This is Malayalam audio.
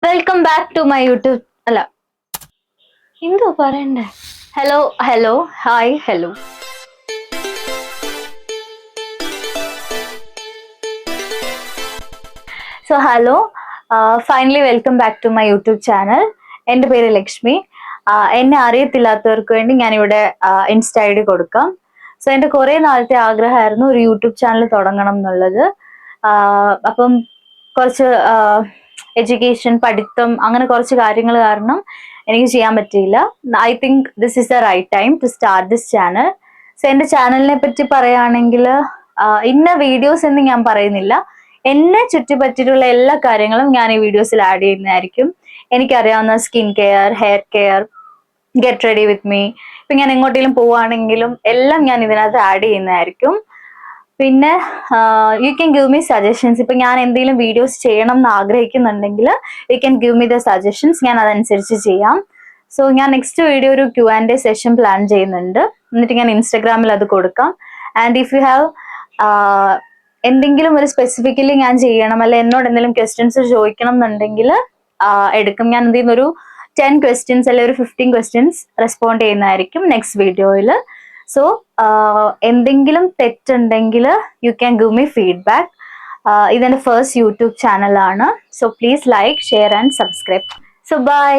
Welcome back to my YouTube അല്ല എന്തോ പറയണ്ടേ hello hello hi hello so hello finally welcome back to my YouTube channel. എൻ്റെ പേര് ലക്ഷ്മി. എന്നെ അറിയത്തില്ലാത്തവർക്ക് വേണ്ടി ഞാനിവിടെ ഇൻസ്റ്റ ഐ ഡി കൊടുക്കാം. സോ എൻ്റെ കുറേ നാളത്തെ ആഗ്രഹമായിരുന്നു ഒരു യൂട്യൂബ് ചാനൽ തുടങ്ങണം എന്നുള്ളത്. അപ്പം കുറച്ച് എഡ്യൂക്കേഷൻ പഠിത്തം അങ്ങനെ കുറച്ച് കാര്യങ്ങൾ കാരണം എനിക്ക് ചെയ്യാൻ പറ്റിയില്ല. I think this is the right time to start this channel. So എൻ്റെ ചാനലിനെ പറ്റി പറയുകയാണെങ്കിൽ ഇന്ന വീഡിയോസ് എന്ന് ഞാൻ പറയുന്നില്ല. എന്നെ ചുറ്റിപ്പറ്റിയിട്ടുള്ള എല്ലാ കാര്യങ്ങളും ഞാൻ ഈ വീഡിയോസിൽ ആഡ് ചെയ്യുന്നതായിരിക്കും. എനിക്കറിയാവുന്ന skin care, hair care, get ready with me, ഇപ്പം ഞാൻ എങ്ങോട്ടെങ്കിലും പോവുകയാണെങ്കിലും എല്ലാം ഞാൻ ഇതിനകത്ത് ആഡ് ചെയ്യുന്നതായിരിക്കും. പിന്നെ U can give me suggestions. ഇപ്പം ഞാൻ എന്തെങ്കിലും വീഡിയോസ് ചെയ്യണം എന്ന് ആഗ്രഹിക്കുന്നുണ്ടെങ്കിൽ U can give me the suggestions. ഞാൻ അതനുസരിച്ച് ചെയ്യാം. സോ ഞാൻ നെക്സ്റ്റ് വീഡിയോ ഒരു Q&A സെഷൻ പ്ലാൻ ചെയ്യുന്നുണ്ട്. എന്നിട്ട് ഞാൻ ഇൻസ്റ്റഗ്രാമിൽ അത് കൊടുക്കാം. ആൻഡ് ഇഫ് യു ഹാവ് എന്തെങ്കിലും ഒരു സ്പെസിഫിക്കലി ഞാൻ ചെയ്യണം അല്ലെ എന്നോട് എന്തെങ്കിലും ക്വസ്റ്റ്യൻസ് ചോദിക്കണം എന്നുണ്ടെങ്കിൽ എടുക്കും. ഞാൻ എന്ത് ചെയ്യുന്ന ഒരു 10 ക്വസ്റ്റ്യൻസ് അല്ലെ ഒരു 15 ക്വസ്റ്റ്യൻസ് റെസ്പോണ്ട് ചെയ്യുന്നതായിരിക്കും നെക്സ്റ്റ് വീഡിയോയിൽ. സോ എന്തെങ്കിലും തെറ്റുണ്ടെങ്കിൽ you can give me feedback. ഇതെൻ്റെ ഫസ്റ്റ് യൂട്യൂബ് ചാനലാണ്. So please like, share and subscribe. So by.